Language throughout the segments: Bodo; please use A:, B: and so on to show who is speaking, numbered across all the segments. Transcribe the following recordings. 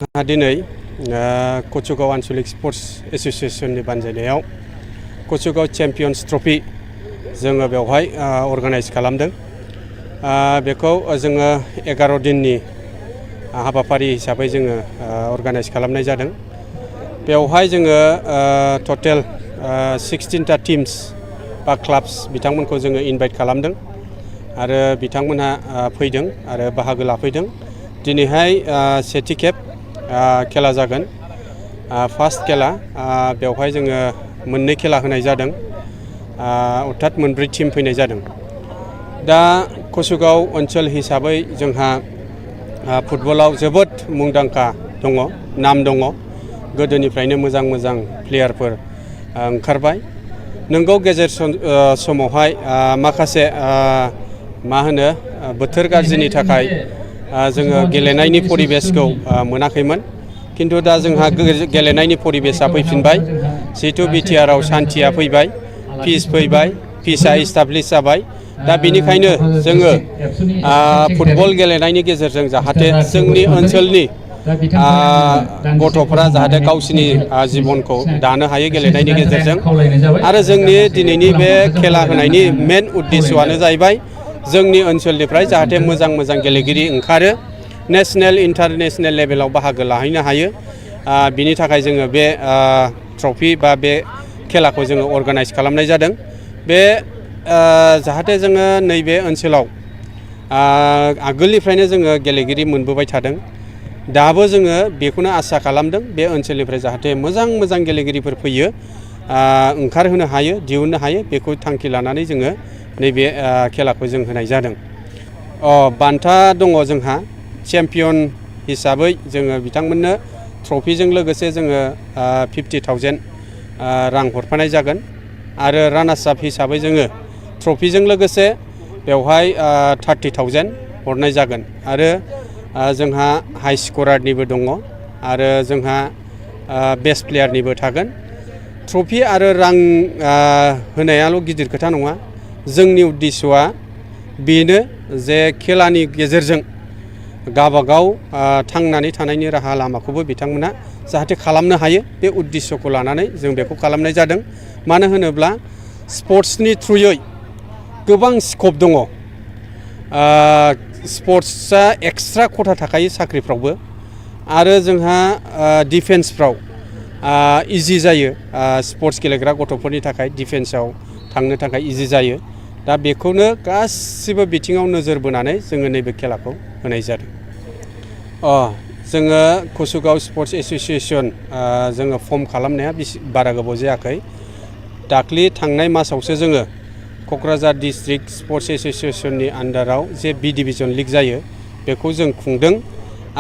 A: दिनै Kachugaon आनसलिक sports एसोसिएशननि बानजायनायाव Kachugaon champions trophy जोङो बेवहाय अर्गानाइज खालामदों। बेखौ जोङो 11 दिननि हाबाफारि हिसाबै जोङो अर्गानाइज खालामनाय जादों। बेवहाय जोङो टटेल 16टा टीम्स बा क्लाब्स बिथांमोनखौ जोङो इनभाइट खालामदों आरो बिथांमोनहा फैदों आरो बाहागो लाफैदों। दिनैहाय सेथि खेब खेला जागोन। फार्स्ट खेला बेवहाय जोङो मोननै खेला होनाय जादों, अर्थात मोनब्रै टीम फैनाय जादों। दा कचुगाव ओनसोल हिसाबै जोंहा फुटबलाव जोबोद मुंदांखा दङ, नाम दङ। गोदोनिफ्रायनो मोजां मोजां प्लेयारफोर ओंखारबाय। नोंगौ गेजेर समावहाय माखासे बोथोर गाज्रिनि थाखाय जोङो गेलेनायनि परिबेसखौ मोनाखैमोन, किन्तु दा जोंहा गेलेनायनि परिबेसा फैफिनबाय। जिहेतु बिटिआरआव सान्थिया फैबाय, पिच फैबाय, पिचआ इस्टाब्लिश जाबाय। दा बेनिखायनो जोङो फुटबल गेलेनायनि गेजेरजों जाहाथे जोंनि ओनसोलनि गथ'फोरा जाहाथे गावसिनि जिबनखौ दानो हायो गेलेनायनि गेजेरजों। आरो जोंनि दिनैनि बे खेला होनायनि मेन उद्देश्यआनो जाहैबाय जोंनि ओनसोलनिफ्राय जाहाथे मोजां मोजां गेलेगिरि ओंखारो, नेशनेल इन्टारनेशनेल लेभेलाव बाहागो लाहैनो हायो। बिनि थाखाय जोङो बे ट्रफी बा बे खेलाखौ जोङो अर्गानाइज खालामनाय जादों। बे जाहाथे जोङो नैबे ओनसोलाव आगोलनिफ्रायनो जोङो गेलेगिरि मोनबोबाय थादों। दाबो जोङो बेखौनो आसा खालामदों, बे ओनसोलनिफ्राय जाहाथे मोजां मोजां गेलेगिरिफोर फैयो, ओंखारहोनो हायो, दिहुननो हायो। बेखौ थांखि लानानै जोङो नैबे खेलाखौ जों होनाय जादों। बान्था दङ जोंहा। चेम्पियन हिसाबै जोङो बिथांमोननो ट्रफिजों लोगोसे जोङो 50,000 रां हरफानाय जागोन। आरो रानार्स आप हिसाबै जोङो ट्रफिजों लोगोसे बेवहाय 30,000 हरनाय जागोन। आरो जोंहा हाइ स्करारनिबो दङ आरो जोंहा बेस्ट प्लेयारनिबो थागोन। ट्रफि आरो रां होनायाल' गिदिर खोथा नङा। जोंनि उद्देश्यआ बेनो जे खेलानि गेजेरजों गावबागाव थांनानै थानायनि राहा लामाखौबो बिथांमोना जाहाथे खालामनो हायो, बे उद्देश्यखौ लानानै जों बेखौ खालामनाय जादों। मानो होनोब्ला स्पर्ट्सनि थ्रुयै गोबां स्कप दङ। स्पर्ट्सआ एक्सट्रा खथा थाखायो साख्रिफ्रावबो, आरो जोंहा डिफेन्सफ्राव इजि जायो। स्पर्ट्स गेलेग्रा गथ'फोरनि थाखाय डिफेन्सआव थांनो थाखाय इजि जायो। दा बेखौनो गासिबो बिथिङाव नोजोर बोनानै जोङो नैबे खेलाखौ होनाय जादों। जोङो कचुगाव स्पर्ट्स एसोसिएशन जोङो फर्म खालामनाया बारा गोबाव जायाखै। दाख्लि थांनाय मासावसो जोङो क'क्राझार डिस्ट्रिक्ट स्पर्ट्स एसोसिएशननि आन्डाराव जे बी डिभिजन लिग जायो बेखौ जों खुंदों।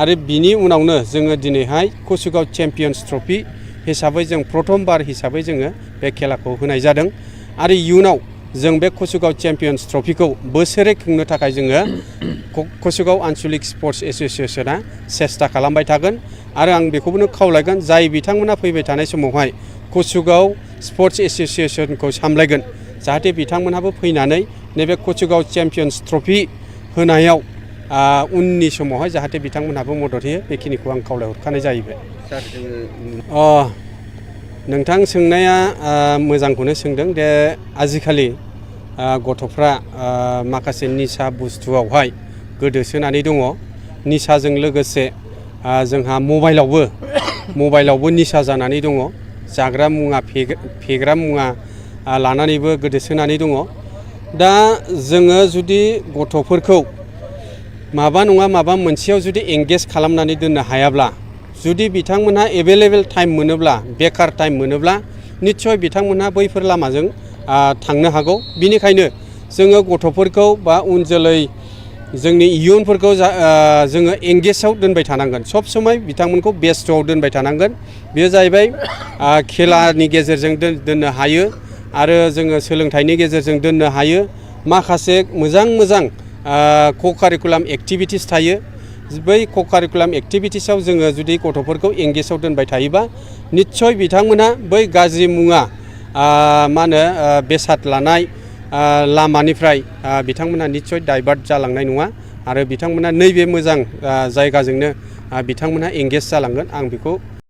A: आरो बिनि उनावनो जोङो दिनैहाय कचुगाव चेम्पियन्स ट्रफी हिसाबै जों प्रथमबार हिसाबै जोङो बे खेलाखौ होनाय जादों। आरो इयुनाव जों बे कचुगाव चेम्पियन्स ट्रफीखौ बोसोरै खुंनो थाखाय जोङो कचुगाव आनसलिक स्पर्ट्स एसोसिएशना सेस्था खालामबाय थागोन। आरो आं बेखौनो खावलायगोन, जाय बिथांमोना फैबाय थानाय समावहाय कचुगाव स्पर्ट्स एसोसिएशनखौ सामलायगोन, जाहाथे बिथांमोनहाबो फैनानै नैबे कचुगाव चेम्पियन्स ट्रफी होनायाव उननि समावहाय जाहाथे बिथांमोनहाबो मदद होयो, बेखिनिखौ आं खावलायहरखानाय जाहैबाय। नोंथां सोंनाया मोजांखौनो सोंदों। दे आजिखालि गथ'फ्रा माखासे निसा बुस्थुआवहाय गोदोसोनानै दङ। निसाजों लोगोसे जोंहा मबाइलावबो निसा जानानै दङ। जाग्रा मुवा फेग्रा मुवा लानानैबो गोदोसोनानै दङ। दा जोङो जुदि गथ'फोरखौ माबा नङा माबा मोनसेयाव जुदि एंगेज खालामनानै दोननो हायाब्ला, जुदि बिथांमोनहा एभेलेबेल टाइम मोनोब्ला, बेकार टाइम मोनोब्ला, निस्सय बिथांमोनहा बैफोर लामाजों थांनो हागौ। बिनिखायनो जोङो गथ'फोरखौ बा उन जोलै जोंनि इयुनफोरखौ जोङो एंगेजआव दोनबाय थानांगोन। सब समय बिथांमोनखौ बेस्थ'आव दोनबाय थानांगोन। बेयो जाहैबाय खेलानि गेजेरजों दोननो हायो, आरो जोङो सोलोंथाइनि गेजेरजों दोननो हायो। माखासे मोजां क'-कारिकुलाम एक्टिभिटिस थायो। बै क'-कारिकुलाम एक्टिभिटिसआव जोङो जुदि गथ'फोरखौ एंगेजआव दोनबाय थायोबा, निस्सय बिथांमोना बै गाज्रि मुवा बेसाद लानाय लामानिफ्राय बिथांमोना निस्सय डाइभार्ट जालांनाय नङा। आरो बिथांमोना नैबे मोजां जायगाजोंनो बिथांमोनहा एंगेज जालांगोन आं बेखौ